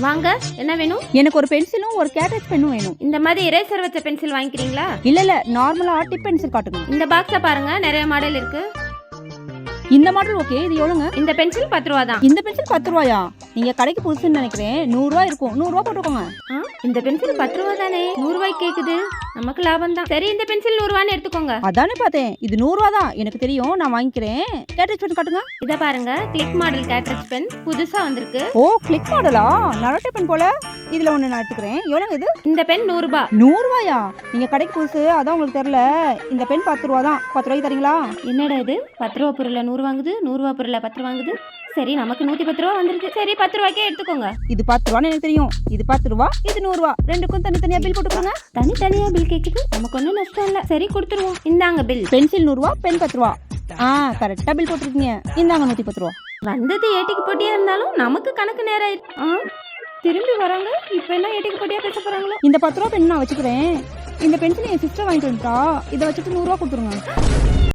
வாங்க, என்ன வேணும்? எனக்கு ஒரு பென்சிலும் ஒரு கேட்டேஜ் பென்னும் வேணும். இந்த மாதிரி இரேசர் வச்ச பென்சில் வாங்கிக்கிறீங்களா? இல்ல நார்மலா டிப் பென்சில் காட்டுங்க. இந்த பாக்ஸ்ல பாருங்க, நிறைய மாடல் இருக்கு. இந்த மாடல் ஓகே. இது எவ்வளவுங்க? இந்த பென்சில் 10 ரூபா தான். இந்த பென்சில் 10 ரூபாயா? நீங்க கடைக்கு புதுசுன்னு நினைக்கிறேன். 100 ரூபா இருக்கும். 100 ரூபா போட்டுக்கோங்க. இந்த பென்சில் 10 ரூபா தானே, 100 ரூபாய்க்கு கேக்குது. நமக்கு லாபம் தான். சரி, இந்த பென்சில் 100 ரூபான்னு எடுத்துக்கோங்க. அதானே பார்த்தேன். இது 100 ரூபா தான். எனக்கு தெரியும், நான் வாங்கிக்கிறேன். கேட்டேஜ் பென் காட்டுங்க. இத பாருங்க, கிளிக் மாடல் கேட்ரேஜ் பென் புதுசா வந்திருக்கு. ஓ, கிளிக் மாடலா? நரட்டை பென் போல. இதுல ஒண்ணு நான் எடுத்துக்கிறேன். எவ்வளவுங்க இது? இந்த பென் 100 ரூபாய். 100 ரூபாயா? நீங்க கடைக்கு புதுசு, அதான் உங்களுக்கு தெரியல. இந்த பென் 10 ரூபா தான். 10 ரூபாய்க்கு தரீங்களா? என்னடா இது, 10 ரூபா பொருளை 100 வாங்குது, 100 ரூபா பொருளை 10 வாங்குது. சரி, நமக்கு 110 ரூபா வந்துருக்கு. சரி, 10 ரூபாய்க்கே எடுத்துக்கோங்க. இது 10 ரூபான்னு எனக்கு தெரியும். இது 10 ரூபா, இது 100 ரூபா. ரெண்டுக்கும் தனித்தனியா பில் போட்டுக்கோங்க. தனித்தனியா பில் கேக்குது. நமக்கு ஒன்றும் நஷ்டம் இல்லை. சரி, கொடுத்துருவோம். இந்தாங்க பில். பென்சில் 100 ரூபா, பென் 10 ரூபா. கரெக்டா பில் போட்டுருக்கீங்க. இந்தாங்க 110 ரூபா. வந்தது ஏட்டிக்கு போட்டியா இருந்தாலும் நமக்கு கணக்கு நேரம் ஆயிடுச்சு. திரும்பி வராங்க. இப்ப என்ன ஏட்டிக்கு போட்டியா பேச போறாங்களோ? இந்த 10 ரூபா பென் நான் வச்சுக்கிறேன். இந்த பென்சில் என் சிஸ்டர் வாங்கிட்டு வந்துட்டா. இதை வச்சுட்டு 100 ரூபா கொடுத்துருங்க.